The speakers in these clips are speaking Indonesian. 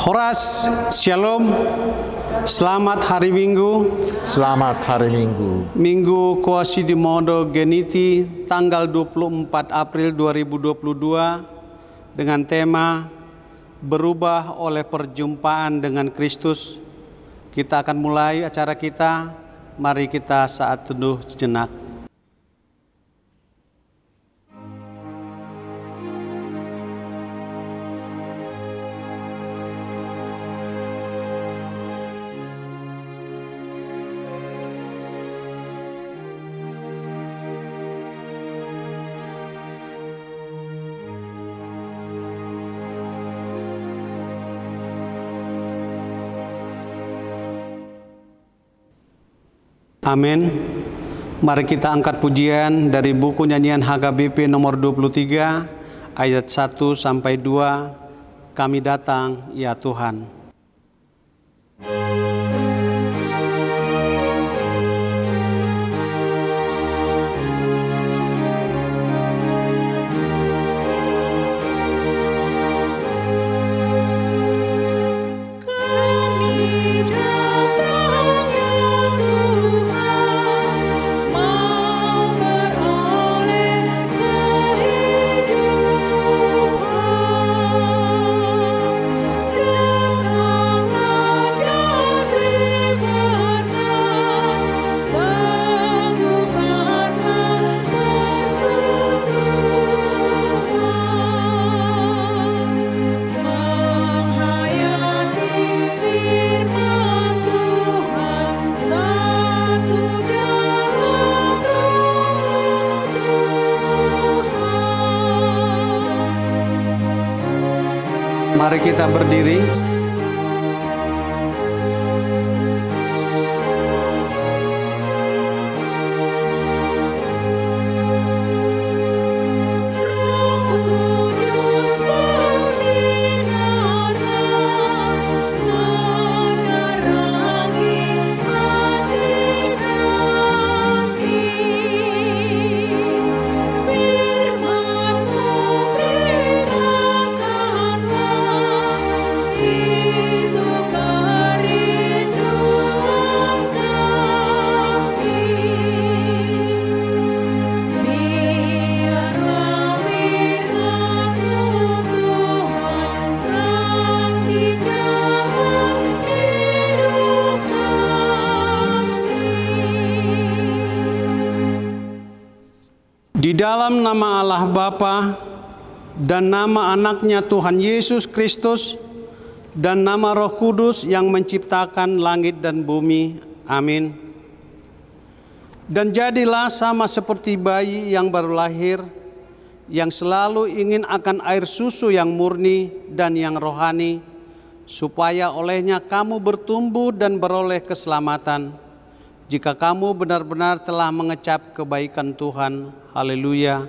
Horas, Shalom. Selamat hari Minggu. Selamat hari Minggu. Minggu Quasidimodo Geniti tanggal 24 April 2022 dengan tema berubah oleh perjumpaan dengan Kristus. Kita akan mulai acara kita. Mari kita saat teduh sejenak. Amin. Mari kita angkat pujian dari buku nyanyian HKBP nomor 23 ayat 1 sampai 2. Kami datang ya Tuhan. Mari kita berdiri. Di dalam nama Allah Bapa dan nama anaknya Tuhan Yesus Kristus dan nama Roh Kudus yang menciptakan langit dan bumi. Amin. Dan jadilah sama seperti bayi yang baru lahir, yang selalu ingin akan air susu yang murni dan yang rohani, supaya olehnya kamu bertumbuh dan beroleh keselamatan, jika kamu benar-benar telah mengecap kebaikan Tuhan. Haleluya.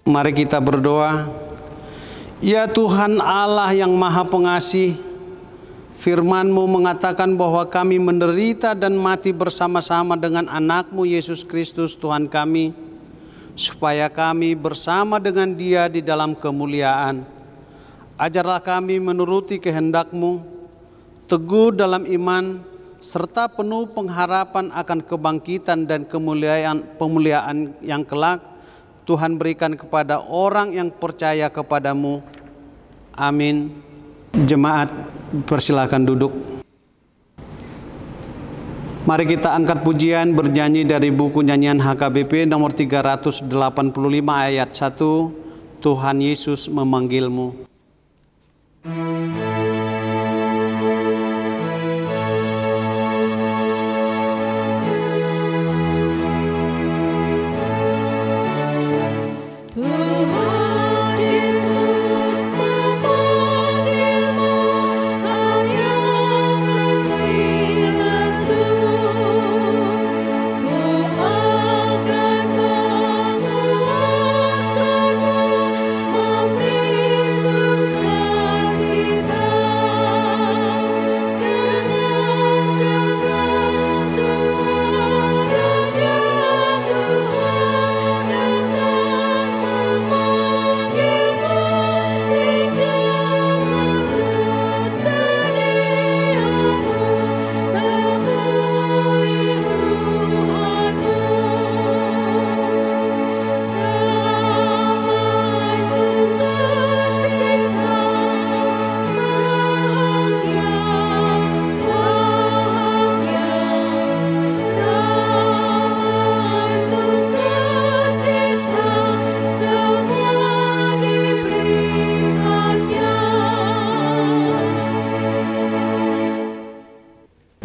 Mari kita berdoa. Ya Tuhan Allah yang Maha Pengasih, Firman-Mu mengatakan bahwa kami menderita dan mati bersama-sama dengan anak-Mu Yesus Kristus Tuhan kami, supaya kami bersama dengan Dia di dalam kemuliaan. Ajarlah kami menuruti kehendak-Mu, teguh dalam iman, serta penuh pengharapan akan kebangkitan dan pemuliaan yang kelak Tuhan berikan kepada orang yang percaya kepada-Mu. Amin. Jemaat, persilakan duduk. Mari kita angkat pujian bernyanyi dari buku nyanyian HKBP nomor 385 ayat 1. Tuhan Yesus memanggilmu.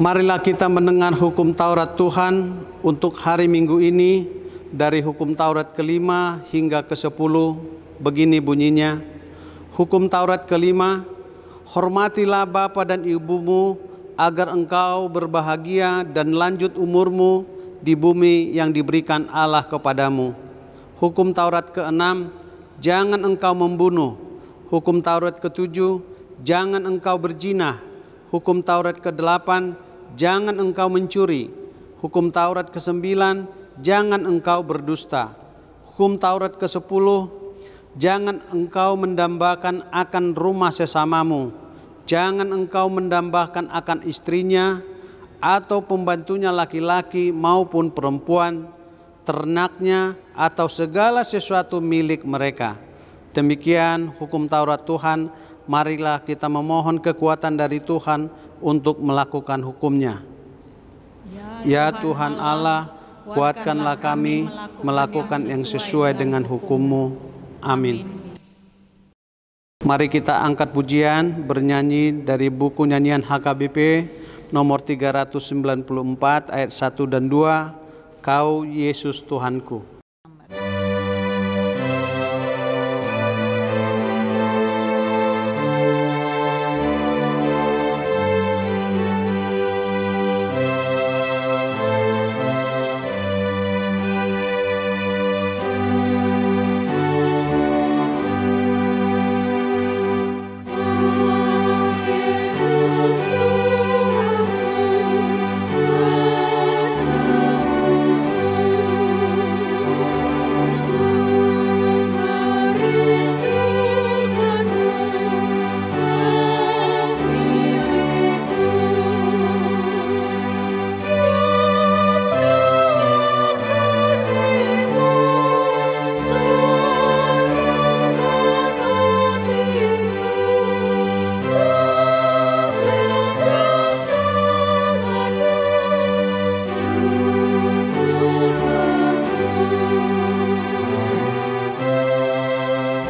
Marilah kita mendengar hukum Taurat Tuhan untuk hari Minggu ini dari hukum Taurat kelima hingga ke-10. Begini bunyinya. Hukum Taurat kelima, hormatilah bapa dan ibumu agar engkau berbahagia dan lanjut umurmu di bumi yang diberikan Allah kepadamu. Hukum Taurat ke-6, jangan engkau membunuh. Hukum Taurat ke-7, jangan engkau berzina. Hukum Taurat ke-8, jangan engkau mencuri. Hukum Taurat ke-9, jangan engkau berdusta. Hukum Taurat ke-10, jangan engkau mendambakan akan rumah sesamamu. Jangan engkau mendambakan akan istrinya atau pembantunya laki-laki maupun perempuan, ternaknya atau segala sesuatu milik mereka. Demikian hukum Taurat Tuhan. Marilah kita memohon kekuatan dari Tuhan untuk melakukan hukumnya. Ya Tuhan Allah, kuatkanlah kami melakukan yang sesuai dengan hukum-Mu. Amin. Mari kita angkat pujian bernyanyi dari buku nyanyian HKBP nomor 394 ayat 1 dan 2, Kau Yesus Tuhanku.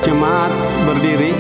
Jemaat berdiri.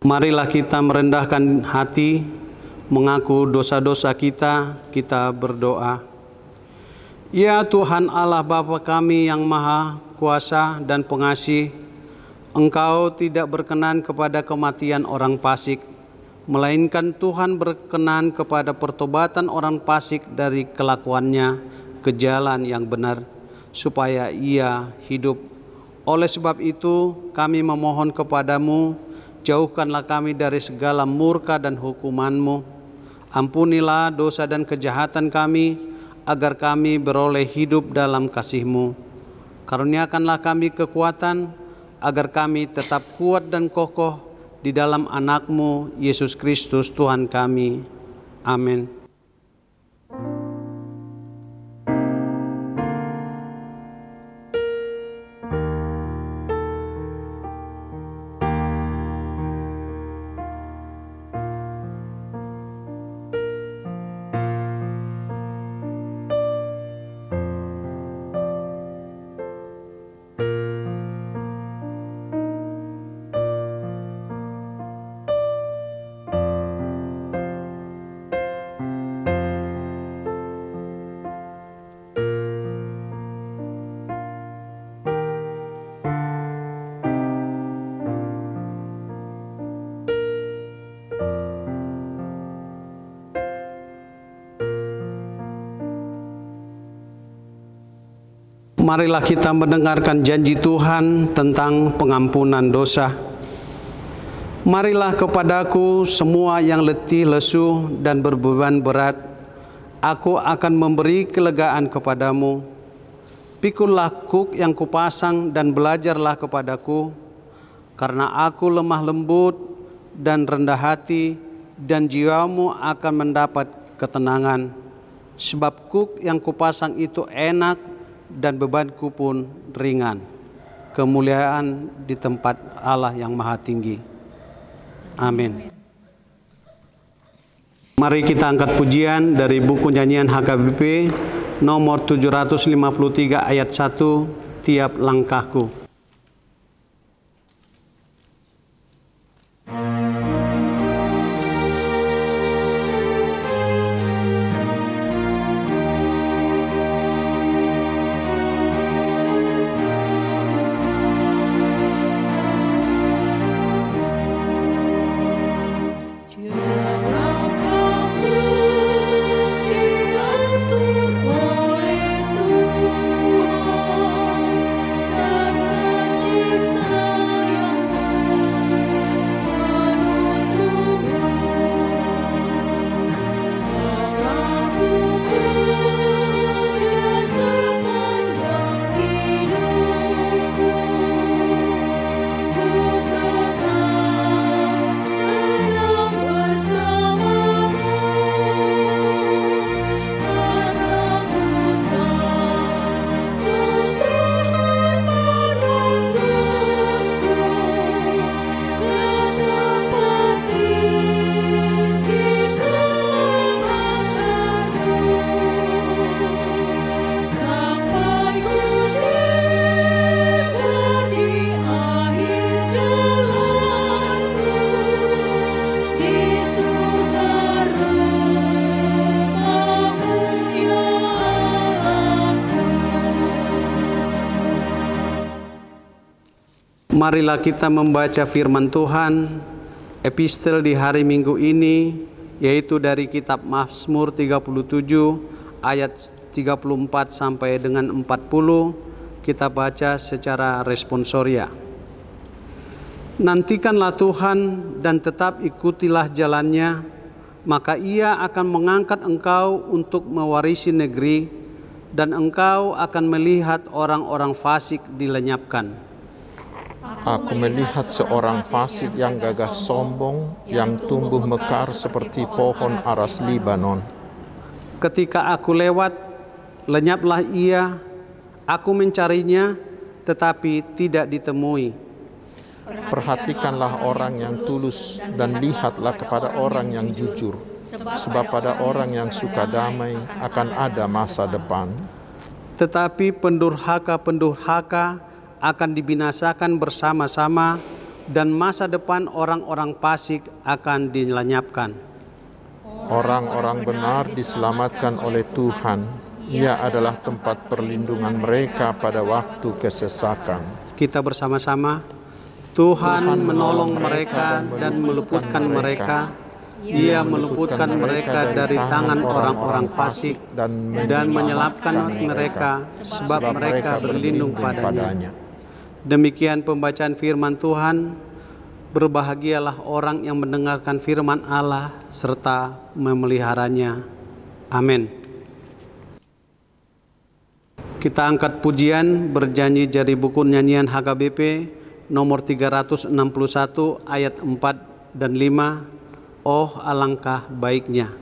Marilah kita merendahkan hati, mengaku dosa-dosa kita, kita berdoa. Ya Tuhan Allah Bapa kami yang Maha Kuasa dan Pengasih, Engkau tidak berkenan kepada kematian orang fasik, melainkan Tuhan berkenan kepada pertobatan orang fasik dari kelakuannya ke jalan yang benar, supaya ia hidup. Oleh sebab itu kami memohon kepadamu, jauhkanlah kami dari segala murka dan hukuman-Mu. Ampunilah dosa dan kejahatan kami, agar kami beroleh hidup dalam kasih-Mu. Karuniakanlah kami kekuatan, agar kami tetap kuat dan kokoh di dalam anak-Mu, Yesus Kristus Tuhan kami. Amin. Marilah kita mendengarkan janji Tuhan tentang pengampunan dosa. Marilah kepadaku semua yang letih lesu dan berbeban berat, aku akan memberi kelegaan kepadamu. Pikullah kuk yang kupasang dan belajarlah kepadaku, karena aku lemah lembut dan rendah hati, dan jiwamu akan mendapat ketenangan. Sebab kuk yang kupasang itu enak dan bebanku pun ringan. Kemuliaan di tempat Allah yang Maha Tinggi. Amin. Mari kita angkat pujian dari buku nyanyian HKBP nomor 753 ayat 1, Tiap Langkahku. Marilah kita membaca firman Tuhan, epistel di hari Minggu ini, yaitu dari kitab Mazmur 37 ayat 34 sampai dengan 40. Kita baca secara responsoria. Nantikanlah Tuhan dan tetap ikutilah jalannya, maka Ia akan mengangkat engkau untuk mewarisi negeri, dan engkau akan melihat orang-orang fasik dilenyapkan. Aku melihat seorang fasik yang gagah sombong, yang tumbuh mekar seperti pohon aras Libanon. Ketika aku lewat, lenyaplah ia. Aku mencarinya, tetapi tidak ditemui. Perhatikanlah orang yang tulus dan lihatlah kepada orang yang jujur, sebab pada orang yang suka damai akan ada masa depan. Tetapi pendurhaka akan dibinasakan bersama-sama, dan masa depan orang-orang fasik akan dilenyapkan. Orang-orang benar diselamatkan oleh Tuhan. Ia adalah tempat perlindungan mereka pada waktu kesesakan. Kita bersama-sama. Tuhan menolong mereka dan meluputkan mereka. Ia meluputkan mereka dari tangan orang-orang fasik dan menyelamatkan mereka, sebab mereka berlindung padanya. Demikian pembacaan firman Tuhan. Berbahagialah orang yang mendengarkan firman Allah serta memeliharanya. Amin. Kita angkat pujian bernyanyi dari buku nyanyian HKBP nomor 361 ayat 4 dan 5. Oh alangkah baiknya.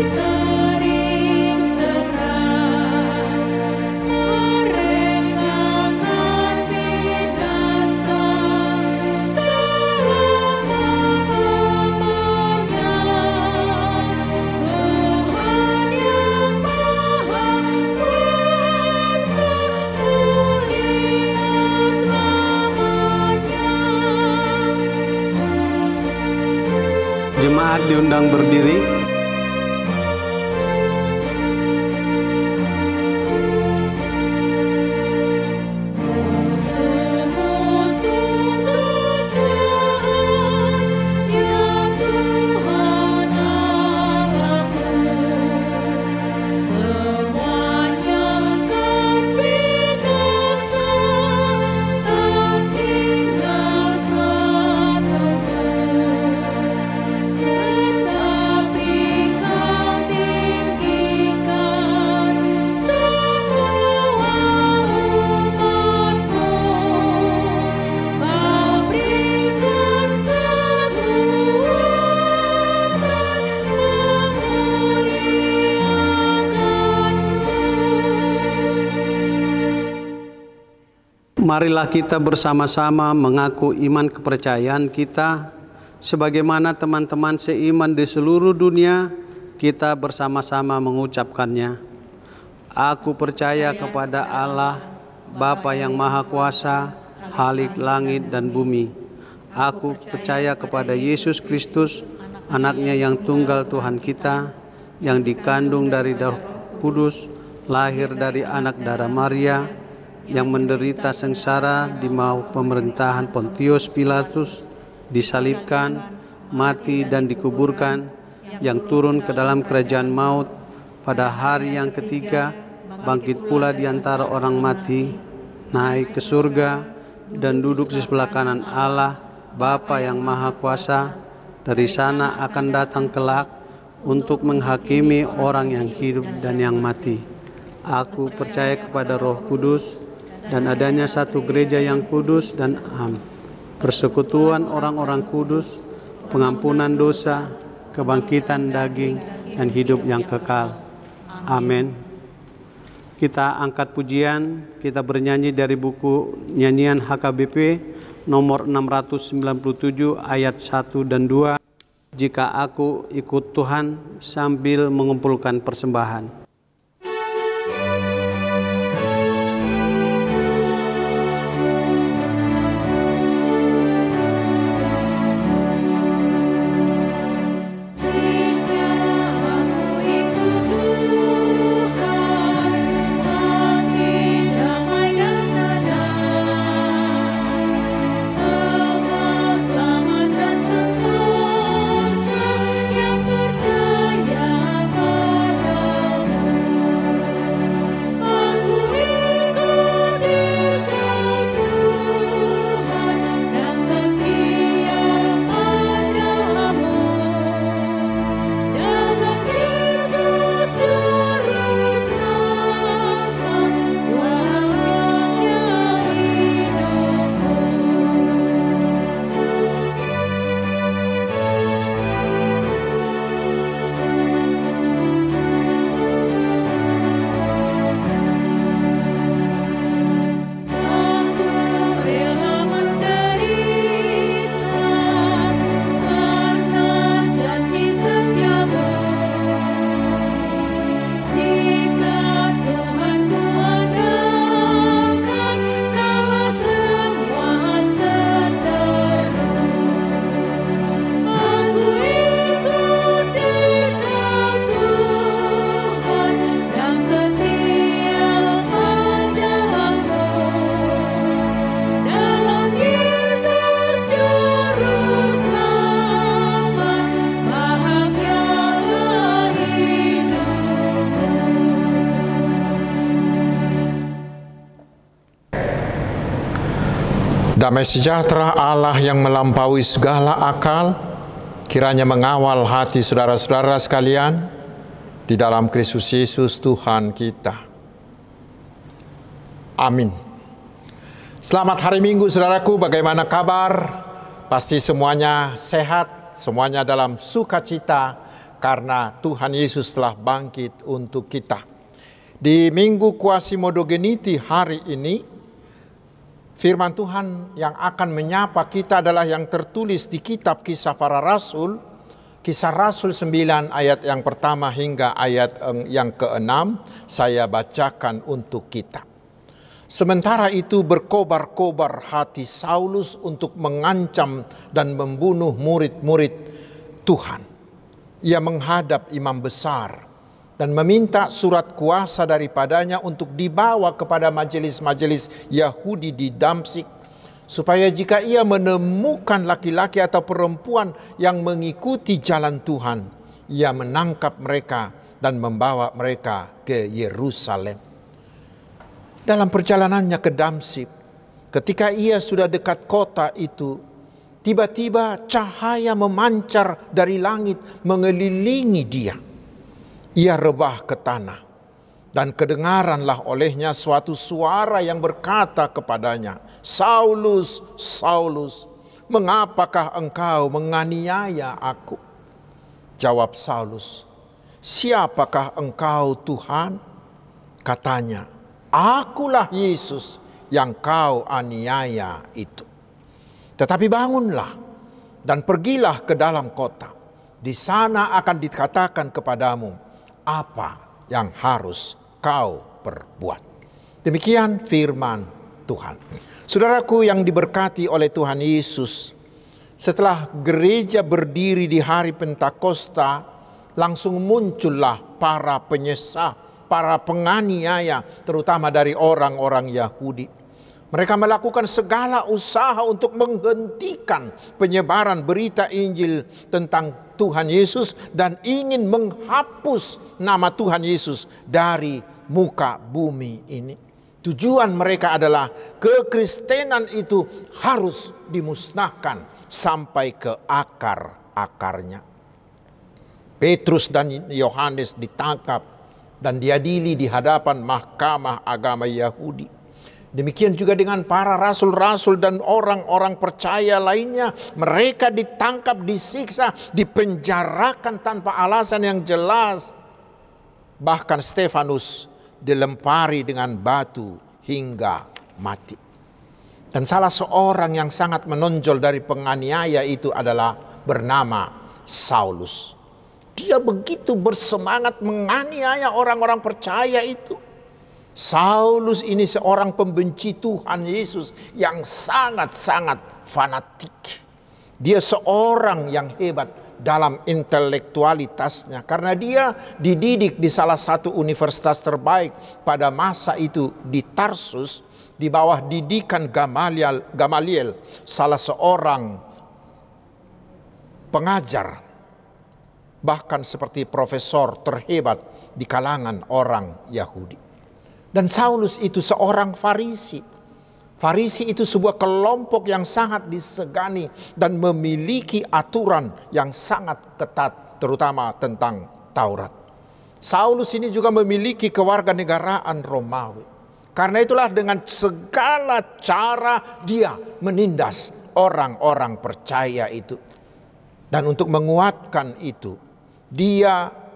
Tering diundang berdiri. Marilah kita bersama-sama mengaku iman kepercayaan kita, sebagaimana teman-teman seiman di seluruh dunia, kita bersama-sama mengucapkannya. Aku percaya kepada Allah, Bapa yang Maha Kuasa, Khalik langit dan bumi. Aku percaya kepada Yesus Kristus, anaknya yang tunggal Tuhan kita, yang dikandung dari Roh Kudus, lahir dari anak darah Maria, yang menderita sengsara di bawah pemerintahan Pontius Pilatus, disalibkan, mati dan dikuburkan, yang turun ke dalam kerajaan maut, pada hari yang ketiga bangkit pula di antara orang mati, naik ke surga dan duduk di sebelah kanan Allah, Bapa yang Maha Kuasa. Dari sana akan datang kelak untuk menghakimi orang yang hidup dan yang mati. Aku percaya kepada Roh Kudus, dan adanya satu gereja yang kudus dan am, persekutuan orang-orang kudus, pengampunan dosa, kebangkitan daging, dan hidup yang kekal. Amin. Kita angkat pujian, kita bernyanyi dari buku nyanyian HKBP nomor 697 ayat 1 dan 2. Jika aku ikut Tuhan, sambil mengumpulkan persembahan. Damai sejahtera Allah yang melampaui segala akal, kiranya mengawal hati saudara-saudara sekalian di dalam Kristus Yesus Tuhan kita. Amin. Selamat hari Minggu saudaraku, bagaimana kabar? Pasti semuanya sehat, semuanya dalam sukacita karena Tuhan Yesus telah bangkit untuk kita. Di Minggu Quasi-Modogeniti hari ini, firman Tuhan yang akan menyapa kita adalah yang tertulis di kitab Kisah Para Rasul, Kisah Rasul 9 ayat yang pertama hingga ayat yang ke-6, saya bacakan untuk kita. Sementara itu berkobar-kobar hati Saulus untuk mengancam dan membunuh murid-murid Tuhan. ia menghadap imam besar dan meminta surat kuasa daripadanya untuk dibawa kepada majelis-majelis Yahudi di Damsyik, supaya jika ia menemukan laki-laki atau perempuan yang mengikuti jalan Tuhan, ia menangkap mereka dan membawa mereka ke Yerusalem. Dalam perjalanannya ke Damsyik, ketika ia sudah dekat kota itu, tiba-tiba cahaya memancar dari langit mengelilingi dia. Ia rebah ke tanah, dan kedengaranlah olehnya suatu suara yang berkata kepadanya, "Saulus, Saulus, mengapakah engkau menganiaya aku?" Jawab Saulus, "Siapakah engkau, Tuhan?" Katanya, "Akulah Yesus yang kau aniaya itu. Tetapi bangunlah dan pergilah ke dalam kota. Di sana akan dikatakan kepadamu apa yang harus kau perbuat." Demikian firman Tuhan. Saudaraku yang diberkati oleh Tuhan Yesus, setelah gereja berdiri di hari Pentakosta, langsung muncullah para penyesat, para penganiaya, terutama dari orang-orang Yahudi. Mereka melakukan segala usaha untuk menghentikan penyebaran berita Injil tentang Tuhan Yesus dan ingin menghapus nama Tuhan Yesus dari muka bumi ini. Tujuan mereka adalah kekristenan itu harus dimusnahkan sampai ke akar-akarnya. Petrus dan Yohanes ditangkap dan diadili di hadapan mahkamah agama Yahudi. Demikian juga dengan para rasul-rasul dan orang-orang percaya lainnya. Mereka ditangkap, disiksa, dipenjarakan tanpa alasan yang jelas. Bahkan Stefanus dilempari dengan batu hingga mati. Dan salah seorang yang sangat menonjol dari penganiaya itu adalah bernama Saulus. Dia begitu bersemangat menganiaya orang-orang percaya itu. Saulus ini seorang pembenci Tuhan Yesus yang sangat-sangat fanatik. Dia seorang yang hebat dalam intelektualitasnya karena dia dididik di salah satu universitas terbaik pada masa itu di Tarsus, di bawah didikan Gamaliel, salah seorang pengajar, bahkan seperti profesor terhebat di kalangan orang Yahudi. Dan Saulus itu seorang Farisi. Farisi itu sebuah kelompok yang sangat disegani dan memiliki aturan yang sangat ketat, terutama tentang Taurat. Saulus ini juga memiliki kewarganegaraan Romawi. Karena itulah dengan segala cara dia menindas orang-orang percaya itu. Dan untuk menguatkan itu,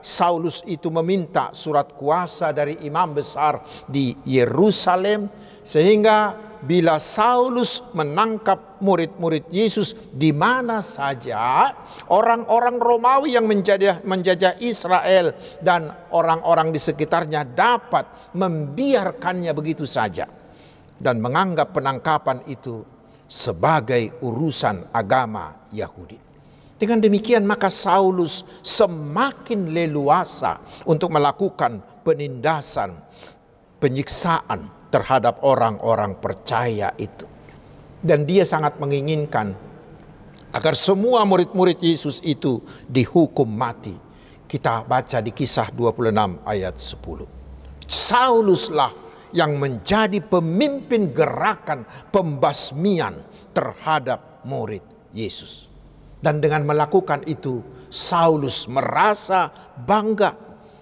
Saulus itu meminta surat kuasa dari imam besar di Yerusalem, sehingga bila Saulus menangkap murid-murid Yesus di mana saja, orang-orang Romawi yang menjajah Israel dan orang-orang di sekitarnya dapat membiarkannya begitu saja dan menganggap penangkapan itu sebagai urusan agama Yahudi. Dengan demikian maka Saulus semakin leluasa untuk melakukan penindasan, penyiksaan terhadap orang-orang percaya itu. Dan dia sangat menginginkan agar semua murid-murid Yesus itu dihukum mati. Kita baca di Kisah 26 ayat 10. Sauluslah yang menjadi pemimpin gerakan pembasmian terhadap murid Yesus. Dan dengan melakukan itu, Saulus merasa bangga,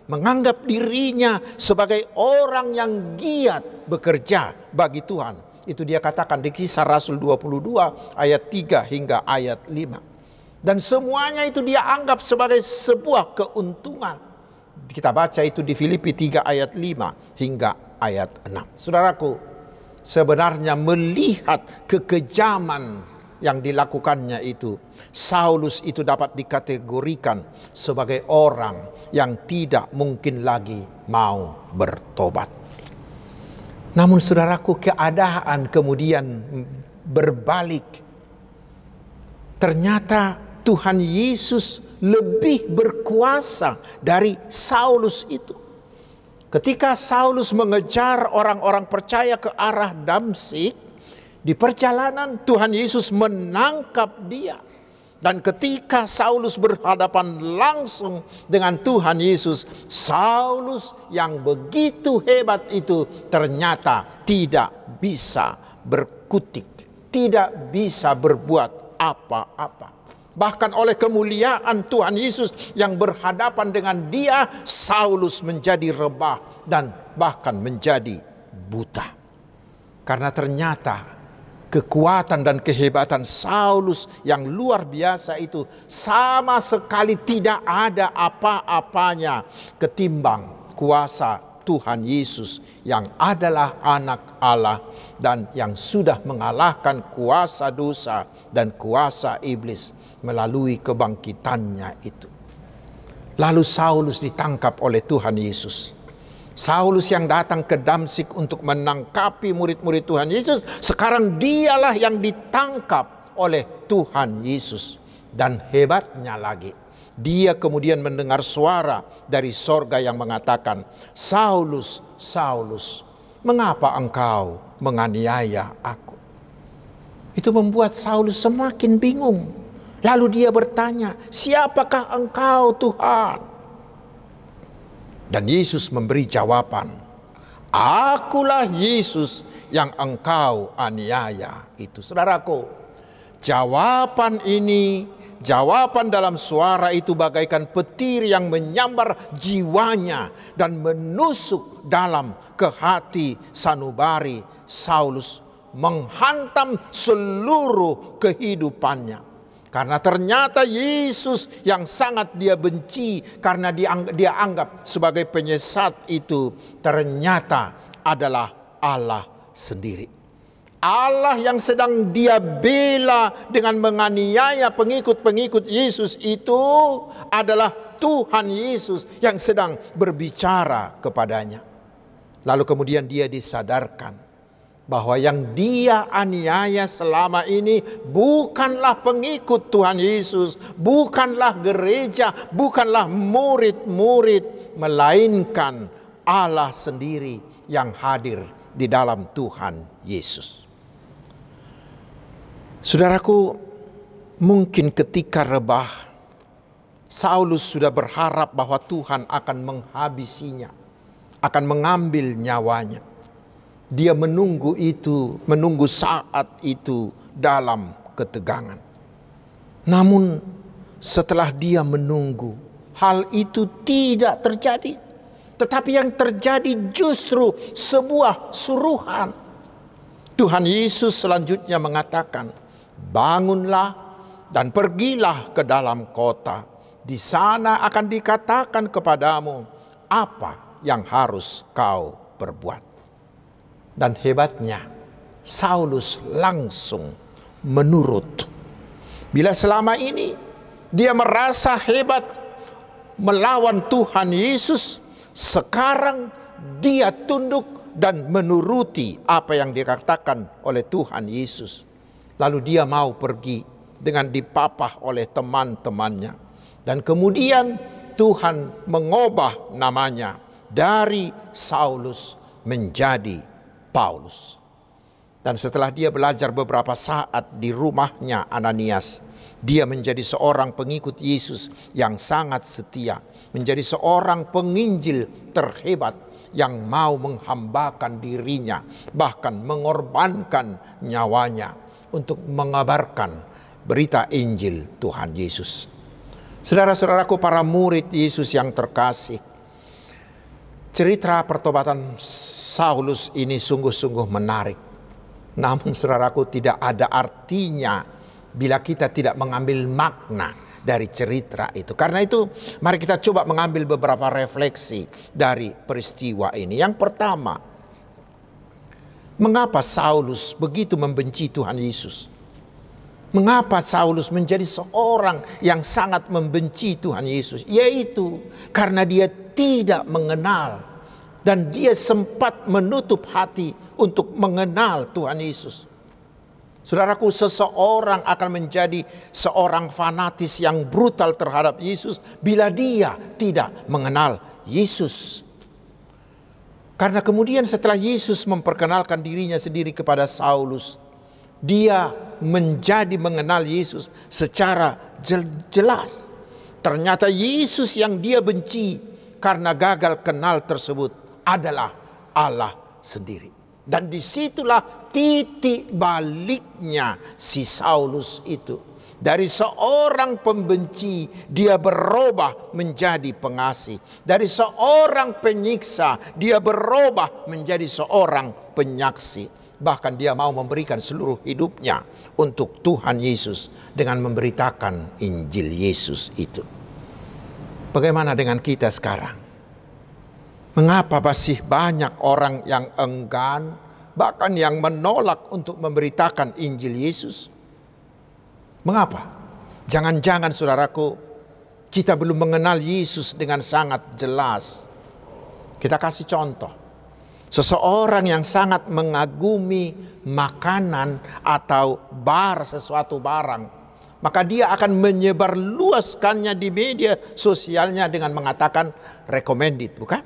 menganggap dirinya sebagai orang yang giat bekerja bagi Tuhan. Itu dia katakan di Kisah Rasul 22 ayat 3 hingga ayat 5. Dan semuanya itu dia anggap sebagai sebuah keuntungan. Kita baca itu di Filipi 3 ayat 5 hingga ayat 6. Saudaraku, sebenarnya melihat kekejaman yang dilakukannya itu, Saulus itu dapat dikategorikan sebagai orang yang tidak mungkin lagi mau bertobat. Namun saudaraku, keadaan kemudian berbalik. Ternyata Tuhan Yesus lebih berkuasa dari Saulus itu. Ketika Saulus mengejar orang-orang percaya ke arah Damsyik, di perjalanan Tuhan Yesus menangkap dia. Dan ketika Saulus berhadapan langsung dengan Tuhan Yesus, Saulus yang begitu hebat itu ternyata tidak bisa berkutik, tidak bisa berbuat apa-apa. Bahkan oleh kemuliaan Tuhan Yesus yang berhadapan dengan dia, Saulus menjadi rebah dan bahkan menjadi buta. Karena ternyata kekuatan dan kehebatan Saulus yang luar biasa itu sama sekali tidak ada apa-apanya ketimbang kuasa Tuhan Yesus yang adalah anak Allah dan yang sudah mengalahkan kuasa dosa dan kuasa iblis melalui kebangkitannya itu. Lalu Saulus ditangkap oleh Tuhan Yesus. Saulus yang datang ke Damsyik untuk menangkapi murid-murid Tuhan Yesus, sekarang dialah yang ditangkap oleh Tuhan Yesus. Dan hebatnya lagi, dia kemudian mendengar suara dari sorga yang mengatakan, "Saulus, Saulus, mengapa engkau menganiaya aku?" Itu membuat Saulus semakin bingung. Lalu dia bertanya, "Siapakah engkau, Tuhan?" Dan Yesus memberi jawaban, "Akulah Yesus yang engkau aniaya itu." Saudaraku, jawaban ini, jawaban dalam suara itu bagaikan petir yang menyambar jiwanya dan menusuk dalam ke hati sanubari Saulus, menghantam seluruh kehidupannya. Karena ternyata Yesus yang sangat dia benci karena dia anggap sebagai penyesat itu ternyata adalah Allah sendiri. Allah yang sedang dia bela dengan menganiaya pengikut-pengikut Yesus itu adalah Tuhan Yesus yang sedang berbicara kepadanya. Lalu kemudian dia disadarkan bahwa yang dia aniaya selama ini bukanlah pengikut Tuhan Yesus, bukanlah gereja, bukanlah murid-murid, melainkan Allah sendiri yang hadir di dalam Tuhan Yesus. Saudaraku, mungkin ketika rebah, Saulus sudah berharap bahwa Tuhan akan menghabisinya, akan mengambil nyawanya. Dia menunggu itu, menunggu saat itu dalam ketegangan. Namun setelah dia menunggu, hal itu tidak terjadi. Tetapi yang terjadi justru sebuah suruhan. Tuhan Yesus selanjutnya mengatakan, "Bangunlah dan pergilah ke dalam kota. Di sana akan dikatakan kepadamu apa yang harus kau perbuat." Dan hebatnya, Saulus langsung menurut. Bila selama ini dia merasa hebat melawan Tuhan Yesus, sekarang dia tunduk dan menuruti apa yang dikatakan oleh Tuhan Yesus. Lalu dia mau pergi dengan dipapah oleh teman-temannya. Dan kemudian Tuhan mengubah namanya dari Saulus menjadi Paulus. Dan setelah dia belajar beberapa saat di rumahnya Ananias, dia menjadi seorang pengikut Yesus yang sangat setia, menjadi seorang penginjil terhebat yang mau menghambakan dirinya, bahkan mengorbankan nyawanya untuk mengabarkan berita Injil Tuhan Yesus. Saudara-saudaraku, para murid Yesus yang terkasih, cerita pertobatan Saulus ini sungguh-sungguh menarik. Namun saudaraku, tidak ada artinya bila kita tidak mengambil makna dari cerita itu. Karena itu mari kita coba mengambil beberapa refleksi dari peristiwa ini. Yang pertama, mengapa Saulus begitu membenci Tuhan Yesus? Mengapa Saulus menjadi seorang yang sangat membenci Tuhan Yesus? Yaitu karena dia tidak mengenal dan dia sempat menutup hati untuk mengenal Tuhan Yesus. Saudaraku, seseorang akan menjadi seorang fanatis yang brutal terhadap Yesus bila dia tidak mengenal Yesus. Karena kemudian setelah Yesus memperkenalkan dirinya sendiri kepada Saulus, dia menjadi mengenal Yesus secara jelas. Ternyata Yesus yang dia benci karena gagal kenal tersebut adalah Allah sendiri. Dan disitulah titik baliknya si Saulus itu. Dari seorang pembenci dia berubah menjadi pengasih. Dari seorang penyiksa dia berubah menjadi seorang penyaksi. Bahkan dia mau memberikan seluruh hidupnya untuk Tuhan Yesus dengan memberitakan Injil Yesus itu. Bagaimana dengan kita sekarang? Mengapa masih banyak orang yang enggan, bahkan yang menolak untuk memberitakan Injil Yesus? Mengapa? Jangan-jangan saudaraku, kita belum mengenal Yesus dengan sangat jelas. Kita kasih contoh. Seseorang yang sangat mengagumi makanan atau sesuatu barang, maka dia akan menyebarluaskannya di media sosialnya dengan mengatakan recommended, bukan?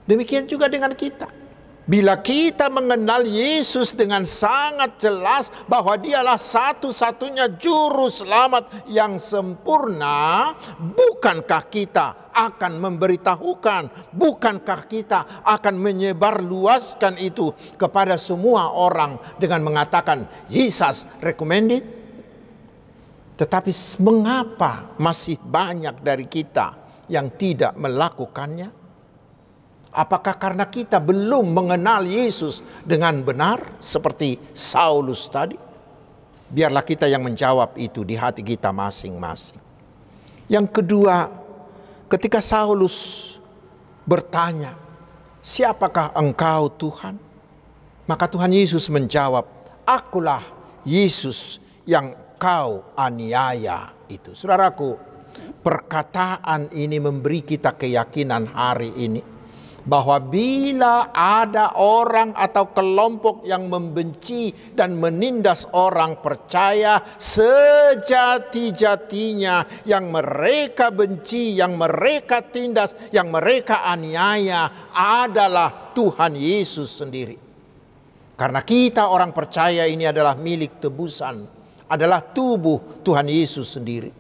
Demikian juga dengan kita. Bila kita mengenal Yesus dengan sangat jelas bahwa dialah satu-satunya juru selamat yang sempurna, bukankah kita akan memberitahukan, bukankah kita akan menyebarluaskan itu kepada semua orang dengan mengatakan Jesus recommended? Tetapi mengapa masih banyak dari kita yang tidak melakukannya? Apakah karena kita belum mengenal Yesus dengan benar seperti Saulus tadi? Biarlah kita yang menjawab itu di hati kita masing-masing. Yang kedua, ketika Saulus bertanya, "Siapakah engkau Tuhan?" Maka Tuhan Yesus menjawab, "Akulah Yesus yang kau aniaya itu." Saudaraku, perkataan ini memberi kita keyakinan hari ini bahwa bila ada orang atau kelompok yang membenci dan menindas orang percaya, sejati-jatinya yang mereka benci, yang mereka tindas, yang mereka aniaya adalah Tuhan Yesus sendiri. Karena kita orang percaya ini adalah milik tebusan, adalah tubuh Tuhan Yesus sendiri.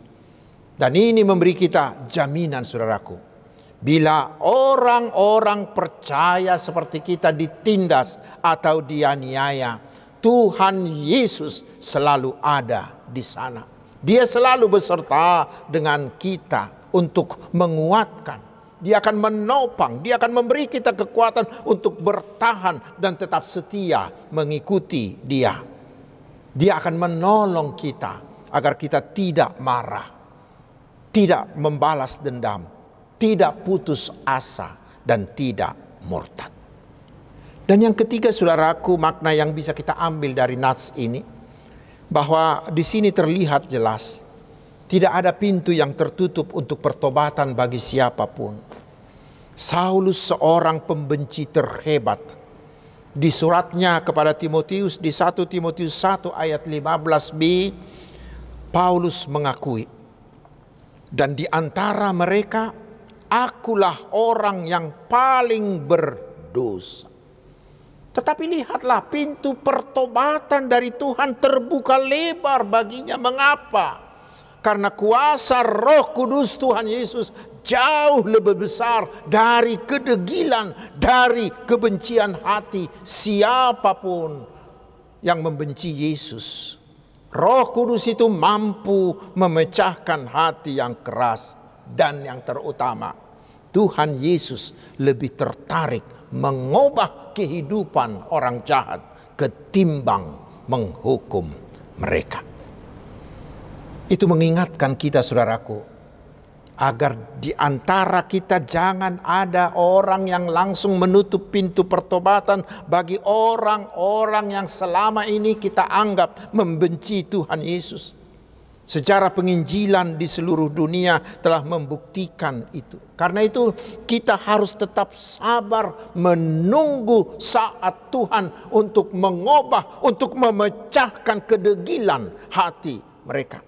Dan ini memberi kita jaminan, saudaraku. Bila orang-orang percaya seperti kita ditindas atau dianiaya, Tuhan Yesus selalu ada di sana. Dia selalu beserta dengan kita untuk menguatkan. Dia akan menopang, dia akan memberi kita kekuatan untuk bertahan dan tetap setia mengikuti dia. Dia akan menolong kita agar kita tidak marah, tidak membalas dendam, tidak putus asa, dan tidak murtad. Dan yang ketiga, saudaraku, makna yang bisa kita ambil dari nats ini, bahwa di sini terlihat jelas tidak ada pintu yang tertutup untuk pertobatan bagi siapapun. Saulus seorang pembenci terhebat. Di suratnya kepada Timotius, di 1 Timotius 1 ayat 15b, Paulus mengakui, "Dan di antara mereka akulah orang yang paling berdosa." Tetapi lihatlah, pintu pertobatan dari Tuhan terbuka lebar baginya. Mengapa? Karena kuasa Roh Kudus Tuhan Yesus jauh lebih besar dari kedegilan, dari kebencian hati siapapun yang membenci Yesus. Roh Kudus itu mampu memecahkan hati yang keras. Dan yang terutama, Tuhan Yesus lebih tertarik mengubah kehidupan orang jahat ketimbang menghukum mereka. Itu mengingatkan kita, saudaraku, agar di antara kita jangan ada orang yang langsung menutup pintu pertobatan bagi orang-orang yang selama ini kita anggap membenci Tuhan Yesus. Sejarah penginjilan di seluruh dunia telah membuktikan itu. Karena itu kita harus tetap sabar menunggu saat Tuhan untuk mengubah, untuk memecahkan kedegilan hati mereka.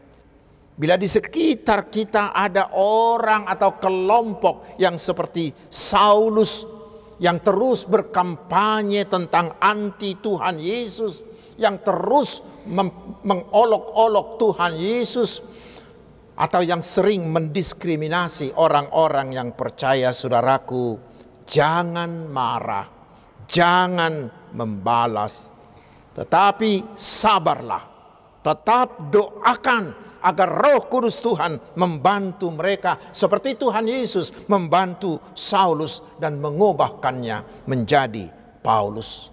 Bila di sekitar kita ada orang atau kelompok yang seperti Saulus, yang terus berkampanye tentang anti Tuhan Yesus, yang terus mengolok-olok Tuhan Yesus, atau yang sering mendiskriminasi orang-orang yang percaya, saudaraku, jangan marah, jangan membalas, tetapi sabarlah, tetap doakan agar Roh Kudus Tuhan membantu mereka seperti Tuhan Yesus membantu Saulus dan mengubahkannya menjadi Paulus.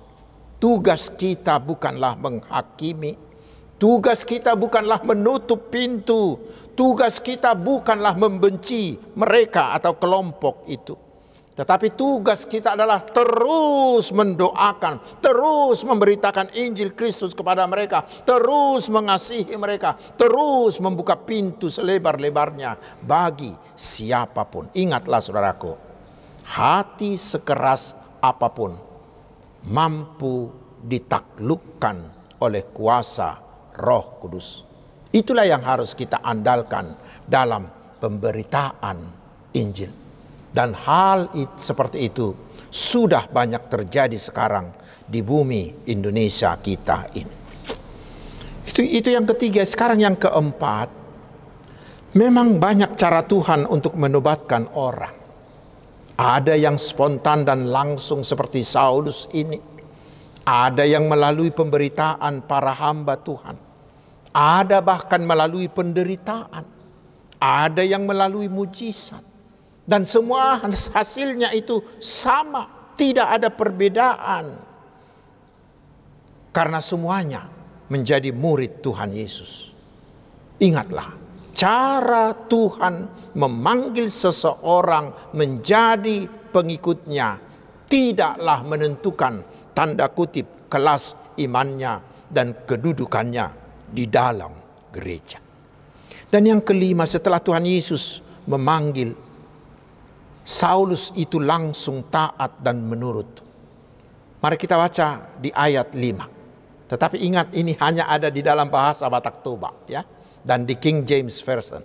Tugas kita bukanlah menghakimi, tugas kita bukanlah menutup pintu, tugas kita bukanlah membenci mereka atau kelompok itu. Tetapi tugas kita adalah terus mendoakan, terus memberitakan Injil Kristus kepada mereka, terus mengasihi mereka, terus membuka pintu selebar-lebarnya bagi siapapun. Ingatlah saudaraku, hati sekeras apapun mampu ditaklukkan oleh kuasa Roh Kudus. Itulah yang harus kita andalkan dalam pemberitaan Injil. Dan hal seperti itu sudah banyak terjadi sekarang di bumi Indonesia kita ini. Itu yang ketiga. Sekarang yang keempat, memang banyak cara Tuhan untuk menobatkan orang. Ada yang spontan dan langsung seperti Saulus ini. Ada yang melalui pemberitaan para hamba Tuhan. Ada bahkan melalui penderitaan. Ada yang melalui mujizat. Dan semua hasilnya itu sama, tidak ada perbedaan. Karena semuanya menjadi murid Tuhan Yesus. Ingatlah, cara Tuhan memanggil seseorang menjadi pengikutnya tidaklah menentukan tanda kutip kelas imannya dan kedudukannya di dalam gereja. Dan yang kelima, setelah Tuhan Yesus memanggil, Saulus itu langsung taat dan menurut. Mari kita baca di ayat 5. Tetapi ingat, ini hanya ada di dalam bahasa Batak Toba, ya, dan di King James Version.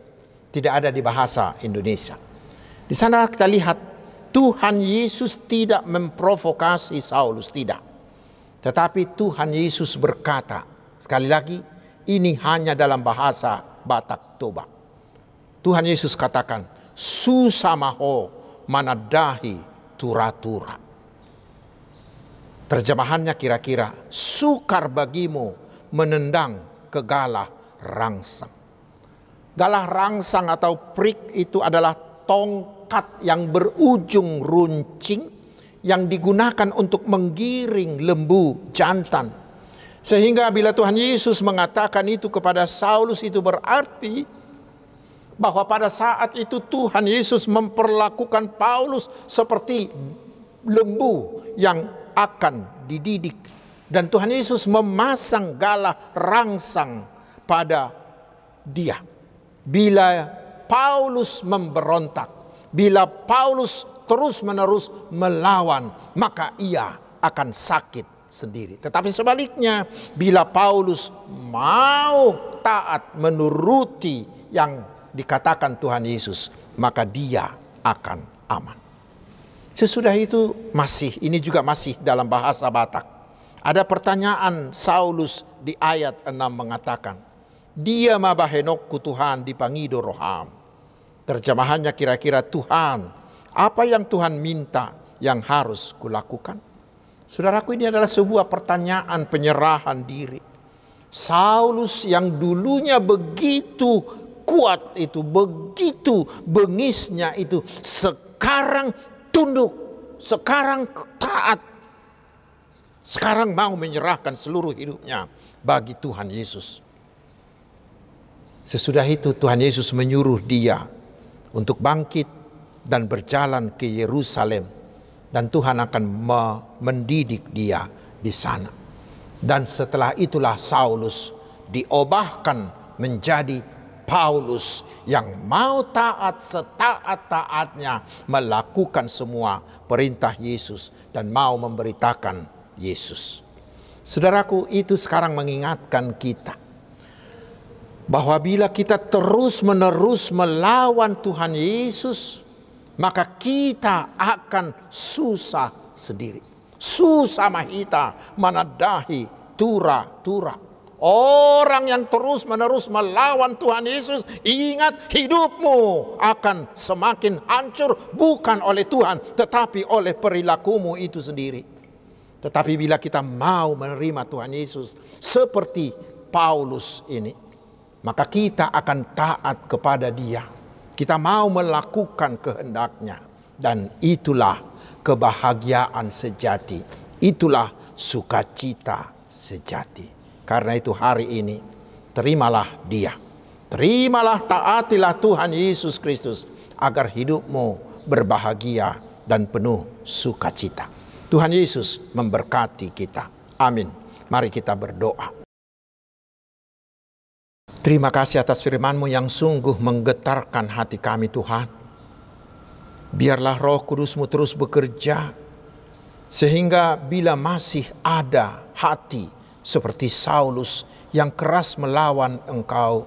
Tidak ada di bahasa Indonesia. Di sana kita lihat Tuhan Yesus tidak memprovokasi Saulus, tidak. Tetapi Tuhan Yesus berkata, sekali lagi, ini hanya dalam bahasa Batak Toba. Tuhan Yesus katakan, susamaho manadahi tura-tura. Terjemahannya kira-kira, sukar bagimu menendang ke galah rangsang. Galah rangsang atau prik itu adalah tongkat yang berujung runcing yang digunakan untuk menggiring lembu jantan. Sehingga bila Tuhan Yesus mengatakan itu kepada Saulus, itu berarti bahwa pada saat itu Tuhan Yesus memperlakukan Paulus seperti lembu yang akan dididik. Dan Tuhan Yesus memasang galah rangsang pada dia. Bila Paulus memberontak, bila Paulus terus-menerus melawan, maka ia akan sakit sendiri. Tetapi sebaliknya, bila Paulus mau taat menuruti yang dikatakan Tuhan Yesus, maka dia akan aman. Sesudah itu ini juga masih dalam bahasa Batak. Ada pertanyaan Saulus di ayat 6 mengatakan, dia mabahenokku Tuhan dipangido roham. Terjemahannya kira-kira, Tuhan, apa yang Tuhan minta yang harus kulakukan? Saudaraku, ini adalah sebuah pertanyaan penyerahan diri. Saulus yang dulunya begitu kuat itu, begitu bengisnya itu, sekarang tunduk, sekarang taat, sekarang mau menyerahkan seluruh hidupnya bagi Tuhan Yesus. Sesudah itu Tuhan Yesus menyuruh dia untuk bangkit dan berjalan ke Yerusalem, dan Tuhan akan mendidik dia di sana. Dan setelah itulah Saulus diubahkan menjadi Paulus yang mau taat setaat-taatnya melakukan semua perintah Yesus dan mau memberitakan Yesus. Saudaraku, itu sekarang mengingatkan kita bahwa bila kita terus-menerus melawan Tuhan Yesus, maka kita akan susah sendiri. Susah mahita manadahi tura-tura. Orang yang terus-menerus melawan Tuhan Yesus, ingat, hidupmu akan semakin hancur bukan oleh Tuhan, tetapi oleh perilakumu itu sendiri. Tetapi bila kita mau menerima Tuhan Yesus seperti Paulus ini, maka kita akan taat kepada Dia. Kita mau melakukan kehendak-Nya, dan itulah kebahagiaan sejati. Itulah sukacita sejati. Karena itu hari ini, terimalah Dia. Terimalah, taatilah Tuhan Yesus Kristus, agar hidupmu berbahagia dan penuh sukacita. Tuhan Yesus memberkati kita. Amin. Mari kita berdoa. Terima kasih atas firman-Mu yang sungguh menggetarkan hati kami, Tuhan. Biarlah Roh Kudus-Mu terus bekerja, sehingga bila masih ada hati seperti Saulus yang keras melawan Engkau,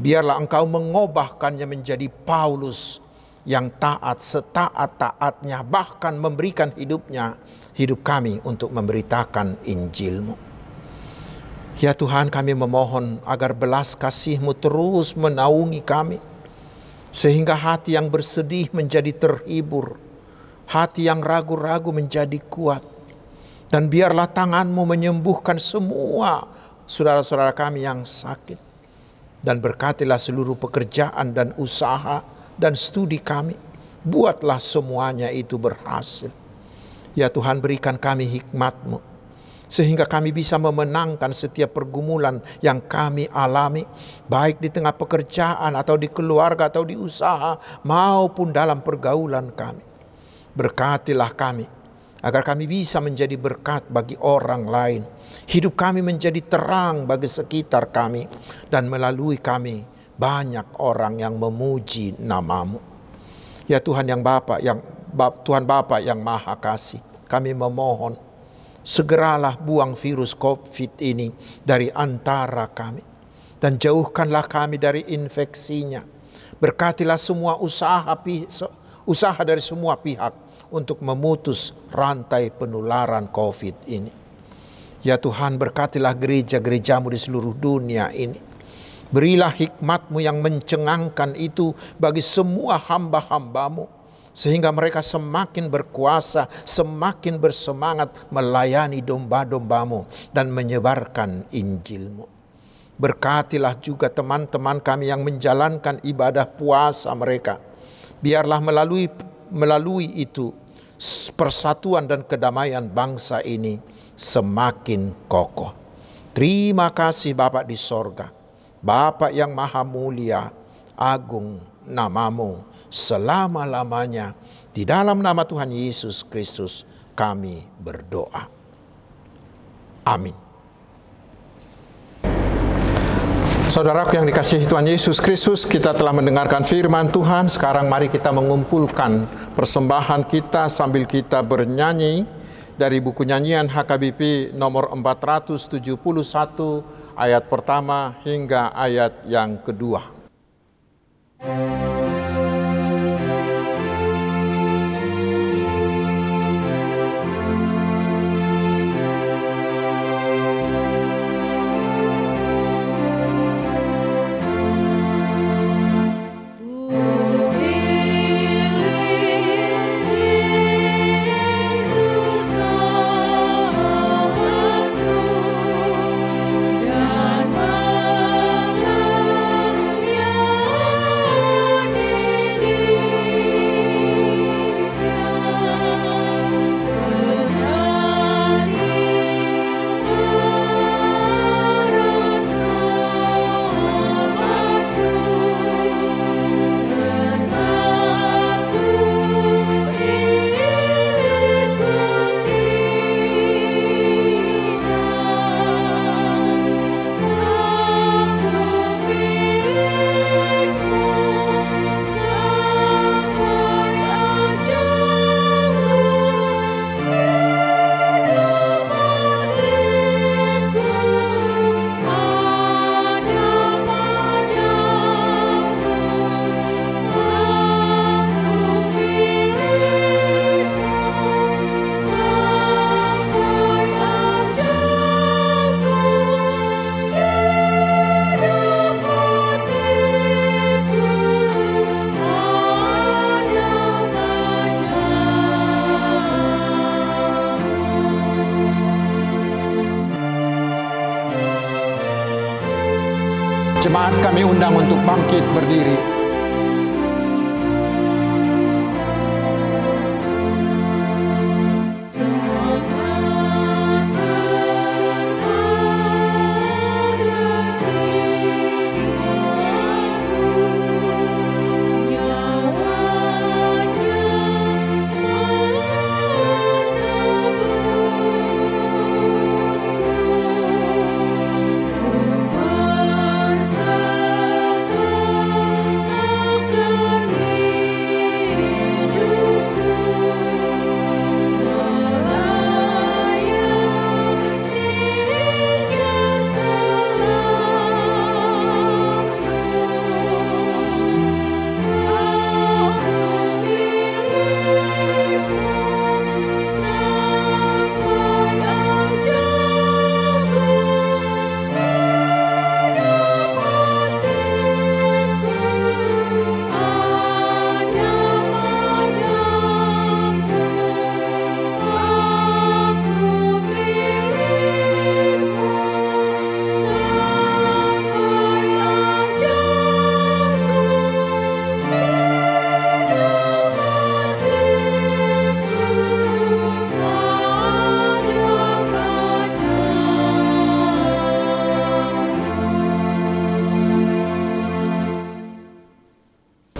biarlah Engkau mengubahkannya menjadi Paulus yang taat setaat-taatnya, bahkan memberikan hidup kami untuk memberitakan Injil-Mu. Ya Tuhan, kami memohon agar belas kasih-Mu terus menaungi kami, sehingga hati yang bersedih menjadi terhibur, hati yang ragu-ragu menjadi kuat. Dan biarlah tangan-Mu menyembuhkan semua saudara-saudara kami yang sakit. Dan berkatilah seluruh pekerjaan dan usaha dan studi kami. Buatlah semuanya itu berhasil. Ya Tuhan, berikan kami hikmat-Mu, sehingga kami bisa memenangkan setiap pergumulan yang kami alami, baik di tengah pekerjaan atau di keluarga atau di usaha, maupun dalam pergaulan kami. Berkatilah kami, agar kami bisa menjadi berkat bagi orang lain. Hidup kami menjadi terang bagi sekitar kami, dan melalui kami banyak orang yang memuji nama-Mu. Ya Tuhan Tuhan Bapa yang Maha Kasih, kami memohon, segeralah buang virus COVID ini dari antara kami, dan jauhkanlah kami dari infeksinya. Berkatilah semua usaha dari semua pihak untuk memutus rantai penularan COVID ini. Ya Tuhan, berkatilah gereja-gereja-Mu di seluruh dunia ini. Berilah hikmat-Mu yang mencengangkan itu bagi semua hamba-hamba-Mu, sehingga mereka semakin berkuasa, semakin bersemangat melayani domba-domba-Mu dan menyebarkan Injil-Mu. Berkatilah juga teman-teman kami yang menjalankan ibadah puasa mereka. Biarlah melalui itu persatuan dan kedamaian bangsa ini semakin kokoh. Terima kasih Bapa di sorga, Bapa yang maha mulia, agung nama-Mu selama-lamanya. Di dalam nama Tuhan Yesus Kristus kami berdoa. Amin. Saudaraku yang dikasihi Tuhan Yesus Kristus, kita telah mendengarkan firman Tuhan. Sekarang mari kita mengumpulkan persembahan kita sambil kita bernyanyi dari buku nyanyian HKBP nomor 471 ayat pertama hingga ayat yang kedua. Dan Jemaat kami undang untuk bangkit berdiri.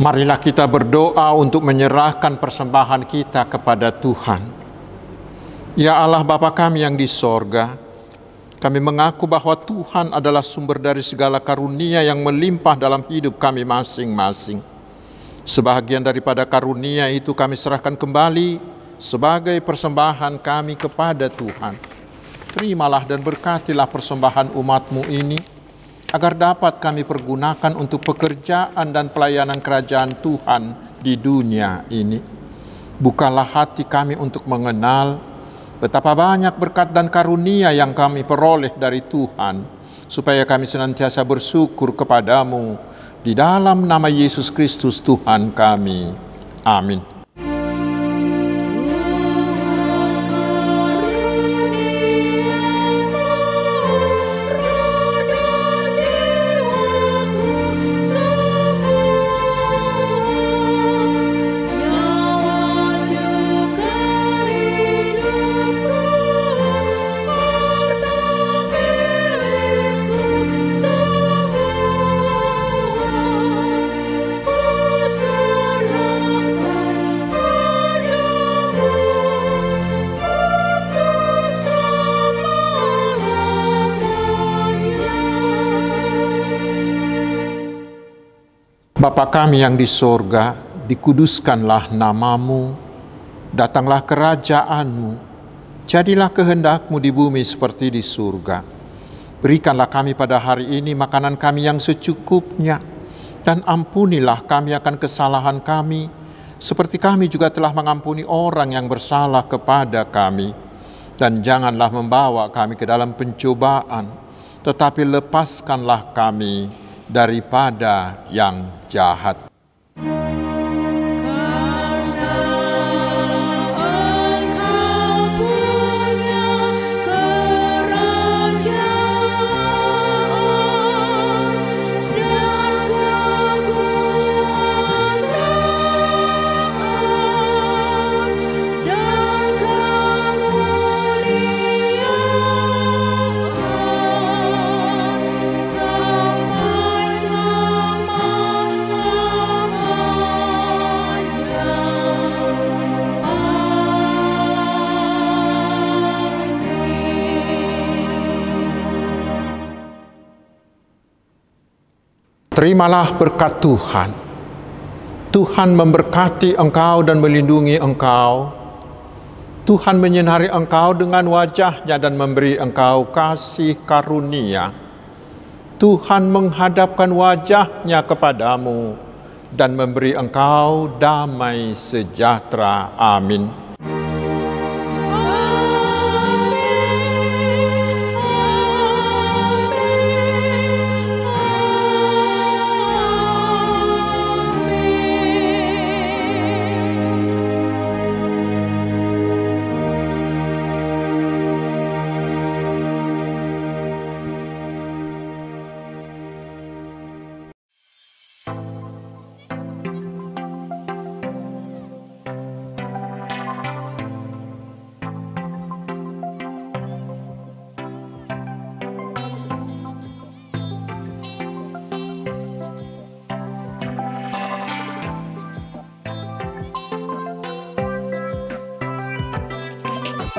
Marilah kita berdoa untuk menyerahkan persembahan kita kepada Tuhan. Ya Allah Bapa kami yang di sorga, kami mengaku bahwa Tuhan adalah sumber dari segala karunia yang melimpah dalam hidup kami masing-masing. Sebahagian daripada karunia itu kami serahkan kembali sebagai persembahan kami kepada Tuhan. Terimalah dan berkatilah persembahan umat-Mu ini, agar dapat kami pergunakan untuk pekerjaan dan pelayanan kerajaan Tuhan di dunia ini. Bukalah hati kami untuk mengenal betapa banyak berkat dan karunia yang kami peroleh dari Tuhan, supaya kami senantiasa bersyukur kepadamu di dalam nama Yesus Kristus Tuhan kami. Amin. Bapa kami yang di sorga, dikuduskanlah namamu, datanglah kerajaanmu, jadilah kehendak-Mu di bumi seperti di surga. Berikanlah kami pada hari ini makanan kami yang secukupnya, dan ampunilah kami akan kesalahan kami, seperti kami juga telah mengampuni orang yang bersalah kepada kami. Dan janganlah membawa kami ke dalam pencobaan, tetapi lepaskanlah kami daripada yang jahat. Terimalah berkat Tuhan. Tuhan memberkati engkau dan melindungi engkau. Tuhan menyinari engkau dengan wajah-Nya dan memberi engkau kasih karunia. Tuhan menghadapkan wajah-Nya kepadamu dan memberi engkau damai sejahtera. Amin.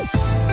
Yesus.